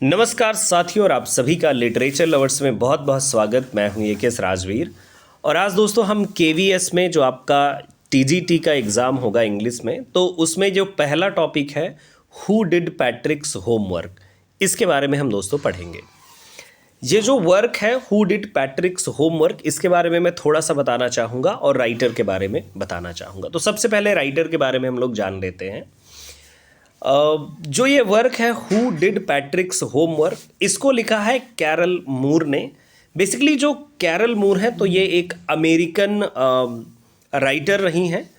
नमस्कार साथियों, और आप सभी का लिटरेचर लवर्स में बहुत बहुत स्वागत। मैं हूं एकेएस राजवीर। और आज दोस्तों हम केवीएस में जो आपका टीजीटी का एग्ज़ाम होगा इंग्लिश में, तो उसमें जो पहला टॉपिक है हु डिड पैट्रिक्स होमवर्क, इसके बारे में हम दोस्तों पढ़ेंगे। ये जो वर्क है हु डिड पैट्रिक्स होमवर्क, इसके बारे में मैं थोड़ा सा बताना चाहूँगा और राइटर के बारे में बताना चाहूँगा। तो सबसे पहले राइटर के बारे में हम लोग जान लेते हैं। जो ये वर्क है हु डिड पैट्रिक्स होमवर्क, इसको लिखा है कैरल मूर ने। बेसिकली जो कैरल मूर है तो ये एक अमेरिकन राइटर रही हैं,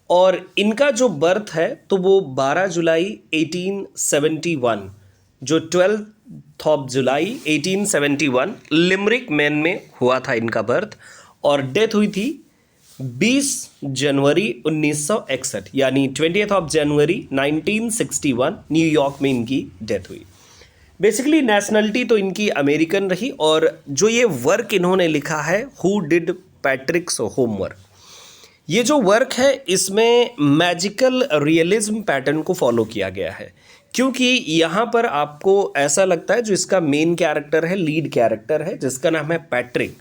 और इनका जो बर्थ है तो वो 12 जुलाई 1871, जो 12 ऑफ जुलाई 1871 लिमरिक मैन में हुआ था इनका बर्थ, और डेथ हुई थी 20 जनवरी 1961, यानी 20th ऑफ जनवरी 1961 न्यूयॉर्क में इनकी डेथ हुई। बेसिकली नेशनलिटी तो इनकी अमेरिकन रही, और जो ये वर्क इन्होंने लिखा है हु डिड पैट्रिक्स होमवर्क, ये जो वर्क है इसमें मैजिकल रियलिज्म पैटर्न को फॉलो किया गया है। क्योंकि यहाँ पर आपको ऐसा लगता है जो इसका मेन कैरेक्टर है, लीड कैरेक्टर है, जिसका नाम है पैट्रिक,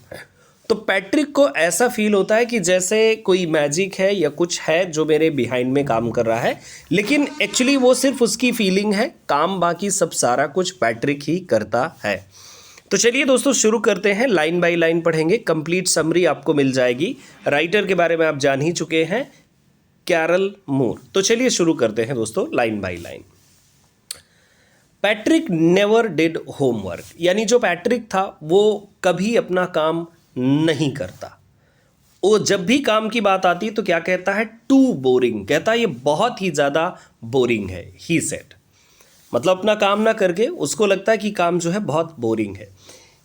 तो पैट्रिक को ऐसा फील होता है कि जैसे कोई मैजिक है या कुछ है जो मेरे बिहाइंड में काम कर रहा है, लेकिन एक्चुअली वो सिर्फ उसकी फीलिंग है, काम बाकी सब सारा कुछ पैट्रिक ही करता है। तो चलिए दोस्तों शुरू करते हैं, लाइन बाय लाइन पढ़ेंगे, कंप्लीट समरी आपको मिल जाएगी। राइटर के बारे में आप जान ही चुके हैं, कैरल मूर। तो चलिए शुरू करते हैं दोस्तों line by line. Patrick never did homework, यानी जो पैट्रिक था वो कभी अपना काम नहीं करता। वो जब भी काम की बात आती है तो क्या कहता है, टू बोरिंग, कहता है ये बहुत ही ज़्यादा बोरिंग है। ही सेड, मतलब अपना काम ना करके उसको लगता है कि काम जो है बहुत बोरिंग है।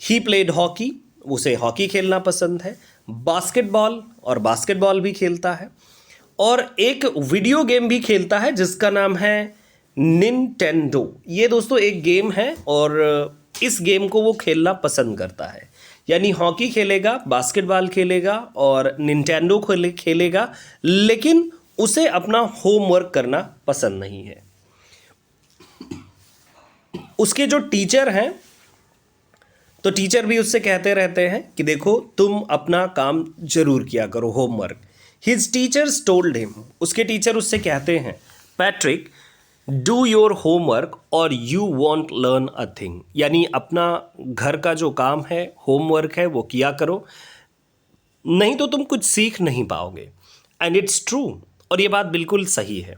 ही प्लेड हॉकी, उसे हॉकी खेलना पसंद है। बास्केटबॉल, और बास्केटबॉल भी खेलता है। और एक वीडियो गेम भी खेलता है जिसका नाम है निंटेंडो। ये दोस्तों एक गेम है, और इस गेम को वो खेलना पसंद करता है। यानी हॉकी खेलेगा, बास्केटबॉल खेलेगा और निंटेंडो खेलेगा, लेकिन उसे अपना होमवर्क करना पसंद नहीं है। उसके जो टीचर हैं, तो टीचर भी उससे कहते रहते हैं कि देखो तुम अपना काम जरूर किया करो, homework. His teachers told him, उसके टीचर उससे कहते हैं, पैट्रिक डू योर होमवर्क और you want learn a thing, यानी अपना घर का जो काम है, होमवर्क है, वो किया करो, नहीं तो तुम कुछ सीख नहीं पाओगे। एंड इट्स ट्रू, और ये बात बिल्कुल सही है।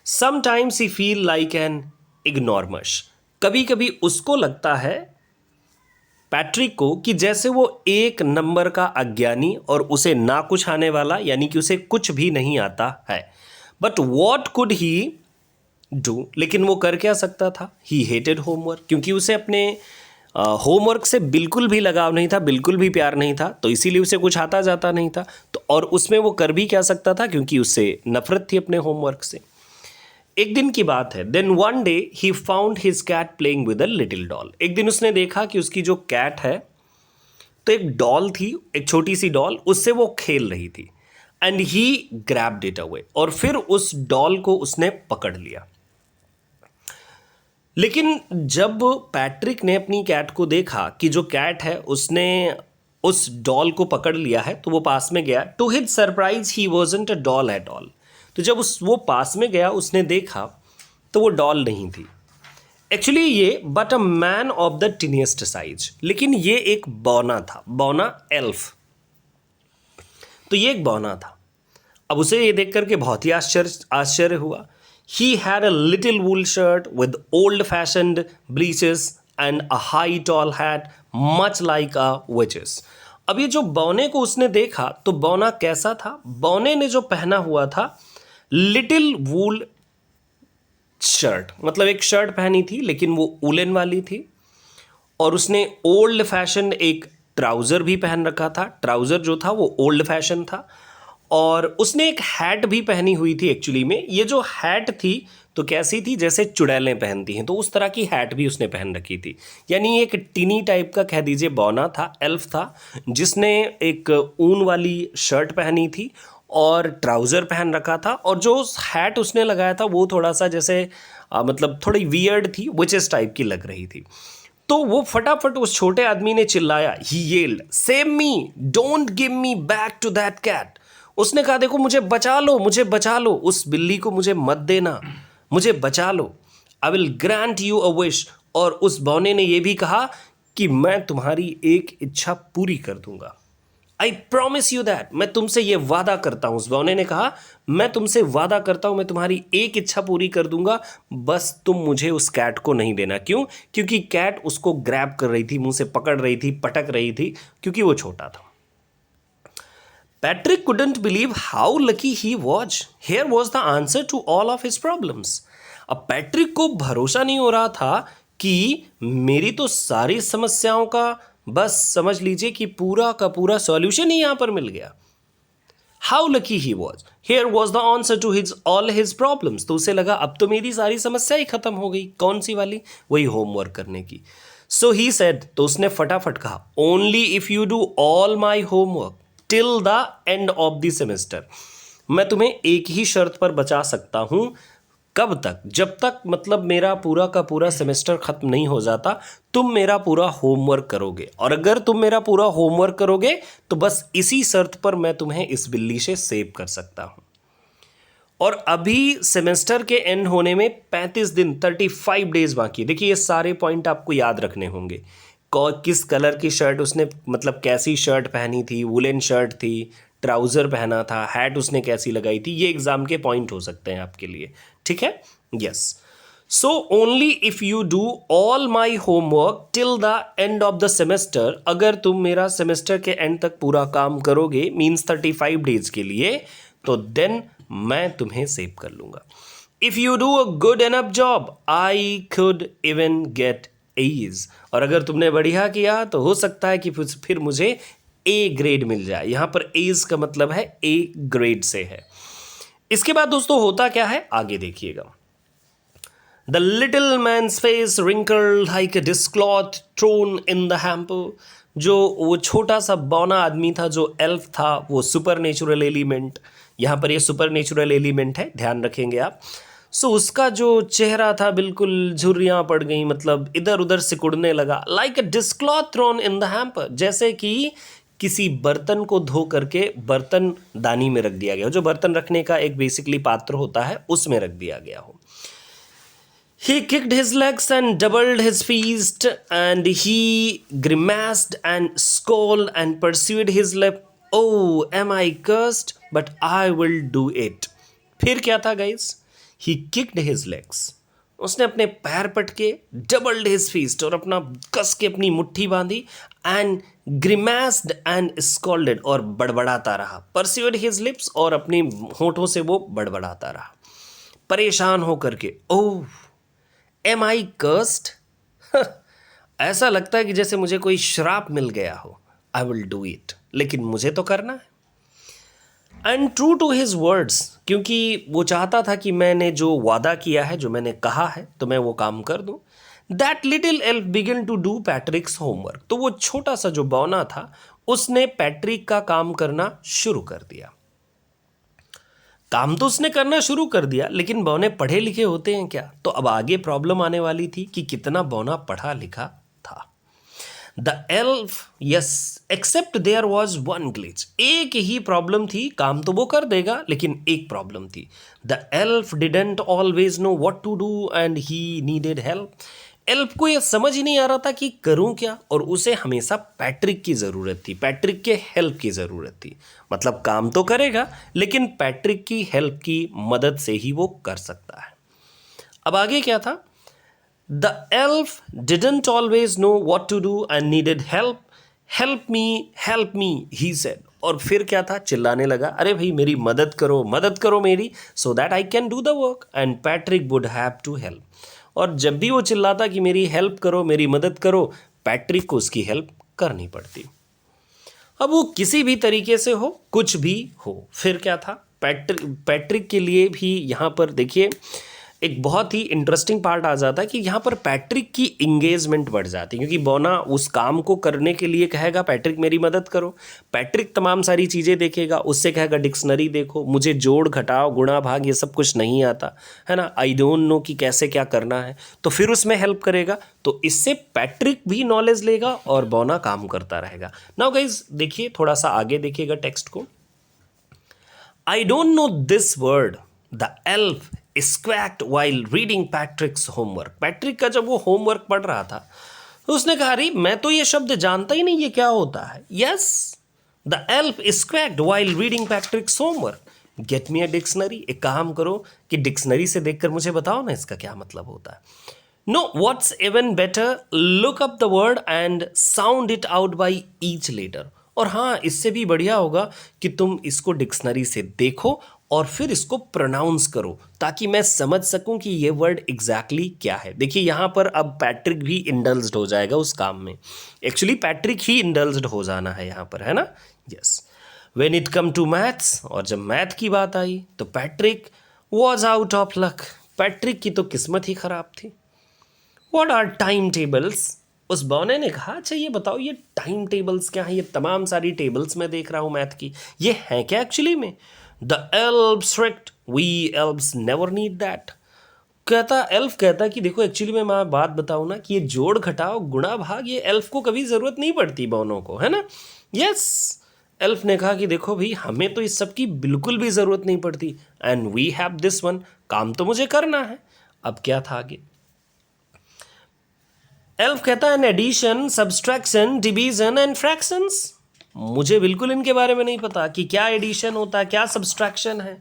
Sometimes he feel like an ignoramus, कभी कभी उसको लगता है पैट्रिक को कि जैसे वो एक नंबर का अज्ञानी और उसे ना कुछ आने वाला, यानी कि उसे कुछ भी नहीं आता है। But what could he do, लेकिन वो कर क्या सकता था। ही हेटेड होमवर्क, क्योंकि उसे अपने होमवर्क से बिल्कुल भी लगाव नहीं था, बिल्कुल भी प्यार नहीं था, तो इसीलिए उसे कुछ आता जाता नहीं था। तो और उसमें वो कर भी क्या सकता था, क्योंकि उससे नफरत थी अपने होमवर्क से। एक दिन की बात है, then one day he found his cat playing with a little doll. एक दिन उसने देखा कि उसकी जो कैट है, तो एक डॉल थी, एक छोटी सी डॉल, उससे वो खेल रही थी। And he grabbed it away, और फिर उस डॉल को उसने पकड़ लिया। लेकिन जब पैट्रिक ने अपनी कैट को देखा कि जो कैट है उसने उस डॉल को पकड़ लिया है, तो वो पास में गया। To his surprise he wasn't a doll at all, तो जब वो पास में गया उसने देखा तो वो डॉल नहीं थी एक्चुअली, ये but a man of the tiniest size, लेकिन ये एक बौना था, बौना एल्फ। तो ये एक बौना था। अब उसे ये देख करके बहुत ही आश्चर्य हुआ। He had a little wool shirt with old-fashioned breeches and a high tall hat, much like a witch's. अब ये जो बौने को उसने देखा तो बौना कैसा था, बौने ने जो पहना हुआ था लिटिल वूल शर्ट, मतलब एक शर्ट पहनी थी लेकिन वो उलन वाली थी, और उसने ओल्ड फैशन एक ट्राउज़र भी पहन रखा था। ट्राउज़र जो था वो ओल्ड फैशन था, और उसने एक हैट भी पहनी हुई थी। एक्चुअली में ये जो हैट थी तो कैसी थी, जैसे चुड़ैलें पहनती हैं, तो उस तरह की हैट भी उसने पहन रखी थी। यानी एक टिनी टाइप का कह दीजिए बौना था, एल्फ था, जिसने एक ऊन वाली शर्ट पहनी थी और ट्राउज़र पहन रखा था, और जो हैट उसने लगाया था वो थोड़ा सा जैसे मतलब थोड़ी वियर्ड थी, विचेस टाइप की लग रही थी। तो वो फटाफट उस छोटे आदमी ने चिल्लाया, he yelled, save me, don't give me back to that cat. उसने कहा देखो मुझे बचा लो, मुझे बचा लो, उस बिल्ली को मुझे मत देना, मुझे बचा लो। I will grant you a wish. और उस बौने ने यह भी कहा कि मैं तुम्हारी एक इच्छा पूरी कर दूंगा। आई प्रॉमिस यू दैट, मैं तुमसे ये वादा करता हूं। उस बौने ने कहा मैं तुमसे वादा करता हूं मैं तुम्हारी एक इच्छा पूरी कर दूंगा, बस तुम मुझे उस कैट को नहीं देना। क्यों? क्योंकि कैट उसको ग्रैब कर रही थी, मुंह से पकड़ रही थी, पटक रही थी, क्योंकि वो छोटा था। Patrick couldn't believe how lucky he was. Here was the answer to all of his problems. अब पैट्रिक को भरोसा नहीं हो रहा था कि मेरी तो सारी समस्याओं का बस समझ लीजिए कि पूरा का पूरा सॉल्यूशन ही यहां पर मिल गया। How lucky he was, here was the answer to his all his problems. तो उसे लगा अब तो मेरी सारी समस्या ही खत्म हो गई। कौन सी वाली? वही होमवर्क करने की। सो ही सेड, तो उसने फटाफट कहा, only if you do all my homework till the end of the semester. मैं तुम्हें एक ही शर्त पर बचा सकता हूं। कब तक? जब तक मतलब मेरा पूरा का पूरा सेमेस्टर खत्म नहीं हो जाता, तुम मेरा पूरा होमवर्क करोगे। और अगर तुम मेरा पूरा होमवर्क करोगे तो बस इसी शर्त पर मैं तुम्हें इस बिल्ली से सेव कर सकता हूं। और अभी सेमेस्टर के एंड होने में 35 दिन 35 डेज बाकी। देखिए ये सारे पॉइंट आपको याद रखने होंगे। किस कलर की शर्ट उसने, मतलब कैसी शर्ट पहनी थी, वुलन शर्ट थी, ट्राउज़र पहना था, हैट उसने कैसी लगाई थी, ये एग्जाम के पॉइंट हो सकते हैं आपके लिए। ठीक है? Yes. So only if you do all my homework till the end of the semester, अगर तुम मेरा सेमेस्टर के एंड तक पूरा काम करोगे, मीन्स 35 डेज के लिए, तो देन मैं तुम्हें सेव कर लूंगा। If you do a good enough job I could even get age. और अगर तुमने बढ़िया किया तो हो सकता है कि फिर मुझे ए ग्रेड मिल जाए। यहां पर एज का मतलब है ए ग्रेड से है। इसके बाद दोस्तों होता क्या है, आगे देखिएगा। The little man's face wrinkled like a dishcloth thrown in the hamper. जो वो छोटा सा बौना आदमी था, जो एल्फ था, वो सुपर नेचुरल एलिमेंट, यहां पर ये सुपर नेचुरल एलिमेंट है, ध्यान रखेंगे आप। सो उसका जो चेहरा था बिल्कुल झुर्रियाँ पड़ गई, मतलब इधर उधर सिकुड़ने लगा। Like a dishcloth thrown in the hamper, जैसे कि किसी बर्तन को धो करके बर्तन दानी में रख दिया गया हो, जो बर्तन रखने का एक बेसिकली पात्र होता है, उसमें रख दिया गया हो। He kicked his legs and doubled his fist, and he grimaced and scowled and pursued his lip. Oh, am I cursed? But I will do it. फिर क्या था guys? He kicked his legs. उसने अपने पैर पटके, doubled his fist, और अपना कस के अपनी मुट्ठी बांधी, and grimaced and scolded, और बड़बड़ाता रहा, pursued his lips, और अपनी होठों से वो बड़बड़ाता रहा, परेशान होकर के। Oh, am I cursed? ऐसा लगता है कि जैसे मुझे कोई श्राप मिल गया हो। I will do it. लेकिन मुझे तो करना है। And true to his words, क्योंकि वो चाहता था कि मैंने जो वादा किया है, जो मैंने कहा है, तो मैं वो काम कर दूं। That little elf began to do Patrick's homework. तो वो छोटा सा जो बौना था, उसने पैट्रिक का काम करना शुरू कर दिया। काम तो उसने करना शुरू कर दिया, लेकिन बौने पढ़े लिखे होते हैं क्या? तो अब आगे प्रॉब्लम आने वाली थी कि कितना बौना पढ़ा लिखा था। The elf, yes, except there was one glitch. एक ही प्रॉब्लम थी, काम तो वो कर देगा, लेकिन एक प्रॉब्लम थी। The elf didn't always know what to do and he needed help. Elf को यह समझ ही नहीं आ रहा था कि करूं क्या, और उसे हमेशा पैट्रिक की ज़रूरत थी, पैट्रिक के हेल्प की ज़रूरत थी। मतलब काम तो करेगा, लेकिन पैट्रिक की हेल्प की मदद से ही वो कर सकता है। अब आगे क्या था? The elf didn't always know what to do and needed help. Help me, he said. और फिर क्या था? चिल्लाने लगा, अरे भाई मेरी मदद करो मेरी, so that I can do the work. And Patrick would have to help. और जब भी वो चिल्लाता कि मेरी हेल्प करो, मेरी मदद करो, पैट्रिक को उसकी हेल्प करनी पड़ती। अब वो किसी भी तरीके से हो, कुछ भी हो। फिर क्या था? पैट्रिक के लिए भी यहाँ पर देखिए, एक बहुत ही इंटरेस्टिंग पार्ट आ जाता है कि यहाँ पर पैट्रिक की इंगेजमेंट बढ़ जाती है, क्योंकि बोना उस काम को करने के लिए कहेगा पैट्रिक मेरी मदद करो। पैट्रिक तमाम सारी चीज़ें देखेगा, उससे कहेगा डिक्शनरी देखो, मुझे जोड़ घटाव गुणा भाग ये सब कुछ नहीं आता है ना, आई डोंट नो कि कैसे क्या करना है, तो फिर उसमें हेल्प करेगा। तो इससे पैट्रिक भी नॉलेज लेगा और बोना काम करता रहेगा। नाउ गाइज देखिए, थोड़ा सा आगे देखिएगा टेक्स्ट को। I don't know this word. The elf squawked while reading Patrick's homework. Patrick का जब वो होमवर्क पढ़ रहा था तो उसने कहा अरे मैं तो ये शब्द जानता ही नहीं, ये क्या होता है। Yes, the elf squawked while reading Patrick's homework. Get me a dictionary. एक काम करो कि डिक्शनरी से देखकर मुझे बताओ ना इसका क्या मतलब होता है। No, what's even better, look up the word and sound it out by each letter. और हाँ, इससे भी बढ़िया होगा कि तुम इसको डिक्शनरी से देखो और फिर इसको प्रोनाउंस करो, ताकि मैं समझ सकूं कि ये वर्ड एग्जैक्टली क्या है। देखिए यहाँ पर अब पैट्रिक भी इंडल्ज्ड हो जाएगा उस काम में। एक्चुअली पैट्रिक ही इंडल्ज्ड हो जाना है यहाँ पर, है ना। Yes, when it come to maths, और जब मैथ की बात आई तो Patrick was out of luck. Patrick की तो किस्मत ही खराब थी। What are time tables? उस बौने ने कहा अच्छा ये बताओ ये टाइम टेबल्स क्या है, ये तमाम सारी टेबल्स मैं देख रहा हूँ मैथ की, ये हैं क्या एक्चुअली में। The elf shrieked, we elves never need that. Elf कहता कि देखो एक्चुअली में मैं बात बताऊँ ना कि ये जोड़ घटाव गुणा भाग ये एल्फ को कभी ज़रूरत नहीं पड़ती बौनों को, है ना। यस, एल्फ ने कहा कि देखो भाई हमें तो इस सब की बिल्कुल भी ज़रूरत नहीं पड़ती, and we have this one, काम तो मुझे करना है। अब क्या था आगे, एल्फ कहता है addition, subtraction, division and fractions. मुझे बिल्कुल इनके बारे में नहीं पता कि क्या एडिशन होता है, क्या सब्सट्रैक्शन है,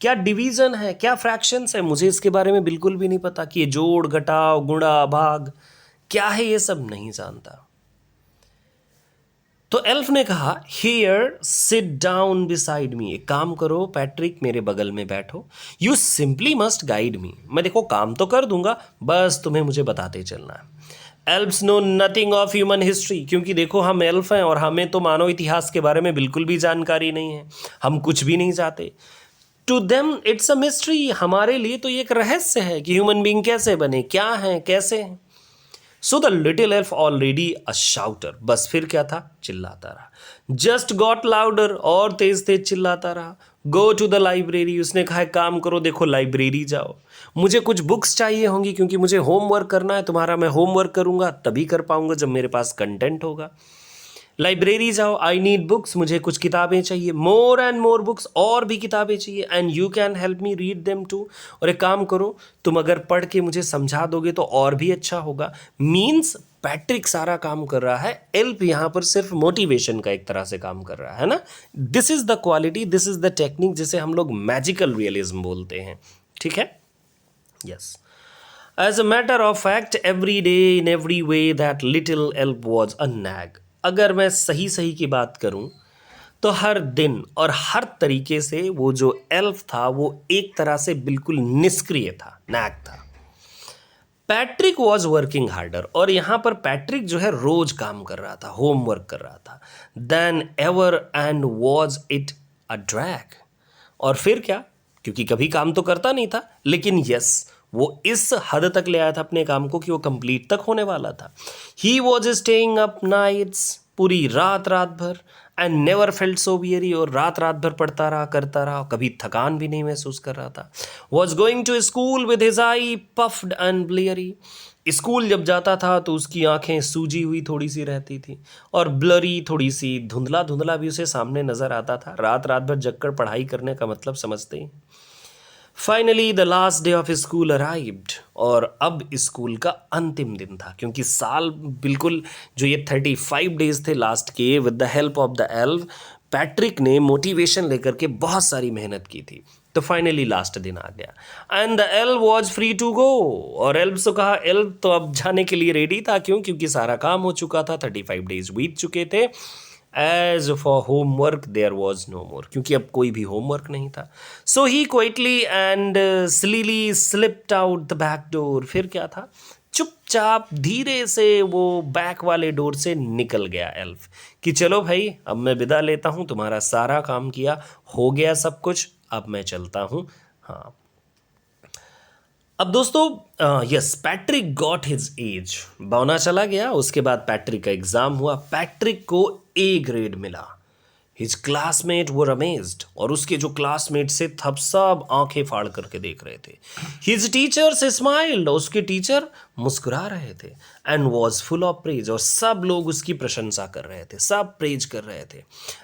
क्या डिवीजन है, क्या फ्रैक्शंस है। मुझे इसके बारे में बिल्कुल भी नहीं पता कि ये जोड़ घटाव गुणा भाग क्या है, ये सब नहीं जानता। तो एल्फ ने कहा here sit down beside me. एक काम करो पैट्रिक, मेरे बगल में बैठो। You simply must guide me. मैं देखो काम तो कर दूंगा, बस तुम्हें मुझे बताते चलना है। Elfs know nothing of human history, क्योंकि देखो हम एल्फ हैं और हमें तो मानव इतिहास के बारे में बिल्कुल भी जानकारी नहीं है, हम कुछ भी नहीं जानते। To them it's a mystery, हमारे लिए तो ये एक रहस्य है कि ह्यूमन बीइंग कैसे बने, क्या हैं, कैसे हैं। So the little elf already अ शाउटर, बस फिर क्या था, चिल्लाता रहा। जस्ट गॉट लाउडर, और तेज तेज चिल्लाता रहा। गो टू द लाइब्रेरी, उसने कहा काम करो देखो लाइब्रेरी जाओ, मुझे कुछ बुक्स चाहिए होंगी क्योंकि मुझे होमवर्क करना है तुम्हारा, मैं होमवर्क करूंगा तभी कर पाऊंगा जब मेरे पास कंटेंट होगा। लाइब्रेरी जाओ, आई नीड बुक्स, मुझे कुछ किताबें चाहिए, मोर एंड मोर बुक्स, और भी किताबें चाहिए, and you can help me read them too. और एक काम करो, तुम अगर पढ़ के मुझे समझा दोगे तो और भी अच्छा होगा। मीन्स पैट्रिक सारा काम कर रहा है, एल्फ यहाँ पर सिर्फ मोटिवेशन का एक तरह से काम कर रहा है ना। This is the quality, this is the technique जिसे हम लोग मैजिकल रियलिज्म बोलते हैं, ठीक है। Yes, as a matter of fact every day in every way that little elf was a nag. अगर मैं सही सही की बात करूं तो हर दिन और हर तरीके से वो जो एल्फ था वो एक तरह से बिल्कुल निष्क्रिय था, नैग था। पैट्रिक वॉज वर्किंग हार्डर, और यहाँ पर पैट्रिक जो है रोज काम कर रहा था, होमवर्क कर रहा था, then ever, and was it a drag. और फिर क्या, क्योंकि कभी काम तो करता नहीं था, लेकिन यस वो इस हद तक ले आया था अपने काम को कि वो कंप्लीट तक होने वाला था। He was staying up nights, पूरी रात रात भर, and never felt so weary, और रात रात भर पढ़ता रहा, करता रहा, कभी थकान भी नहीं महसूस कर रहा था। Was going to school with his eye puffed and bleary. School जब जाता था तो उसकी आंखें सूजी हुई थोड़ी सी रहती थी, और ब्लरी, थोड़ी सी धुंधला धुंधला भी उसे सामने नजर आता था। रात रात भर जगकर पढ़ाई करने का मतलब समझते हैं। Finally the last day of school arrived, और अब स्कूल का अंतिम दिन था, क्योंकि साल बिल्कुल जो ये 35 डेज थे लास्ट के, with the help of the elf Patrick ने मोटिवेशन लेकर के बहुत सारी मेहनत की थी। तो फाइनली लास्ट दिन आ गया, and the elf was free to go. और एल्फ से कहा, एल्फ तो अब जाने के लिए रेडी था, क्यों, क्योंकि सारा काम हो चुका था, 35 डेज बीत चुके थे। As for homework there was no more, क्योंकि अब कोई भी होमवर्क नहीं था। So he quietly and slyly slipped out the back door. फिर क्या था, चुपचाप धीरे से वो बैक वाले डोर से निकल गया एल्फ, कि चलो भाई अब मैं विदा लेता हूँ, तुम्हारा सारा काम किया, हो गया सब कुछ, अब मैं चलता हूँ। हाँ, अब दोस्तों yes, Patrick got his age, बौना चला गया। उसके बाद पैट्रिक का एग्जाम हुआ, पैट्रिक को ए ग्रेड मिला। हिज क्लासमेट वर अमेज्ड, और उसके जो क्लासमेट से सब आंखें फाड़ करके देख रहे थे। हिज टीचर्स स्माइल्ड, उसके टीचर मुस्कुरा रहे थे। And was full of praise, और सब लोग उसकी प्रशंसा कर रहे थे, सब प्रेज कर रहे थे।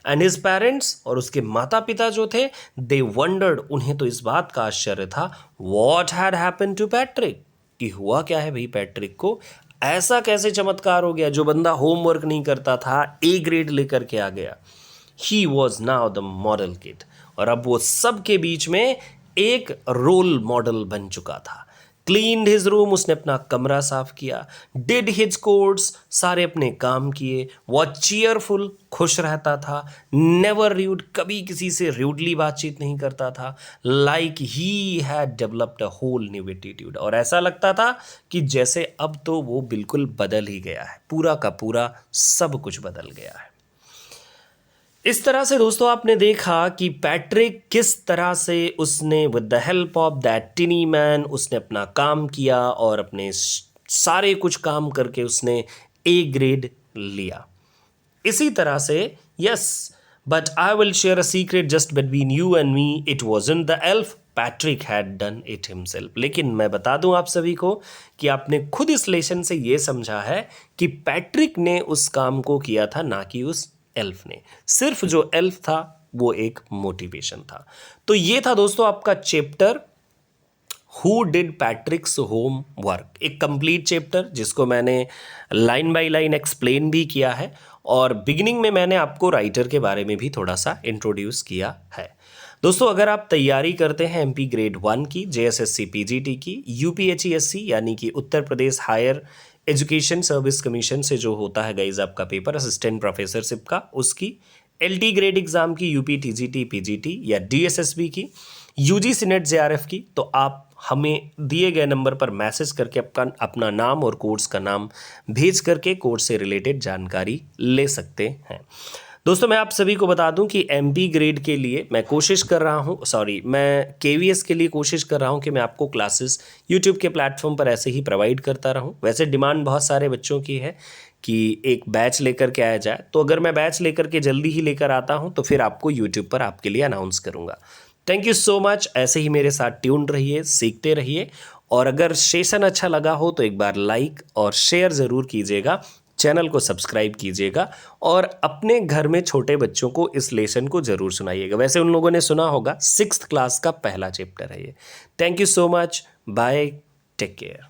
एंड हिज पेरेंट्स, और उसके माता पिता जो थे, दे वंडर्ड, उन्हें तो इस बात का आश्चर्य था, what had happened to Patrick, कि हुआ क्या है भाई पैट्रिक को, ऐसा कैसे चमत्कार हो गया, जो बंदा होमवर्क नहीं करता था ए ग्रेड लेकर के आ गया। He was now the model kid, और अब वो सबके बीच में एक रोल मॉडल बन चुका था। क्लीन्ड हिज रूम, उसने अपना कमरा साफ किया। डिड हिज कोर्स, सारे अपने काम किए। वॉज चीयरफुल, खुश रहता था। नेवर रूड, कभी किसी से रूडली बातचीत नहीं करता था। Like he had developed a whole new attitude, और ऐसा लगता था कि जैसे अब तो वो बिल्कुल बदल ही गया है, पूरा का पूरा सब कुछ बदल गया है। इस तरह से दोस्तों आपने देखा कि पैट्रिक किस तरह से उसने with the help of that टिनी man उसने अपना काम किया, और अपने सारे कुछ काम करके उसने ए ग्रेड लिया। इसी तरह से yes, but I will share a secret just between you and me, it wasn't the elf, Patrick had done it himself. लेकिन मैं बता दूं आप सभी को कि आपने खुद इस लेसन से ये समझा है कि पैट्रिक ने उस काम को किया था, ना कि उस एल्फ ने। सिर्फ जो एल्फ था वो एक मोटिवेशन था। तो ये था दोस्तों आपका chapter who did पैट्रिक्स home work, एक कंप्लीट चैप्टर जिसको मैंने लाइन बाय लाइन एक्सप्लेन भी किया है, और बिगिनिंग में मैंने आपको राइटर के बारे में भी थोड़ा सा इंट्रोड्यूस किया है। दोस्तों अगर आप तैयारी करते हैं एमपी ग्रेड 1 की, जेएसएससी पीजीटी की, यूपीएचईएससी यानी कि Uttar Pradesh higher education service commission से जो होता है गाइज आपका पेपर असिस्टेंट प्रोफेसरशिप का, उसकी एलटी ग्रेड एग्जाम की, यूपी टीजीटी पीजीटी या डीएसएसबी की, यूजीसी नेट जेआरएफ की, तो आप हमें दिए गए नंबर पर मैसेज करके अपना नाम और कोर्स का नाम भेज करके कोर्स से रिलेटेड जानकारी ले सकते हैं। दोस्तों मैं आप सभी को बता दूं कि एमपी ग्रेड के लिए मैं कोशिश कर रहा हूं, मैं केवीएस के लिए कोशिश कर रहा हूं कि मैं आपको क्लासेस यूट्यूब के प्लेटफॉर्म पर ऐसे ही प्रोवाइड करता रहूं। वैसे डिमांड बहुत सारे बच्चों की है कि एक बैच लेकर के आया जाए, तो अगर मैं बैच लेकर के जल्दी ही लेकर आता हूं तो फिर आपको यूट्यूब पर आपके लिए अनाउंस करूंगा। थैंक यू सो मच, ऐसे ही मेरे साथ ट्यून रहिए, सीखते रहिए, और अगर सेशन अच्छा लगा हो तो एक बार लाइक और शेयर ज़रूर कीजिएगा, चैनल को सब्सक्राइब कीजिएगा, और अपने घर में छोटे बच्चों को इस लेसन को ज़रूर सुनाइएगा। वैसे उन लोगों ने सुना होगा, 6th क्लास का पहला चैप्टर है ये। Thank you so much, bye, take care.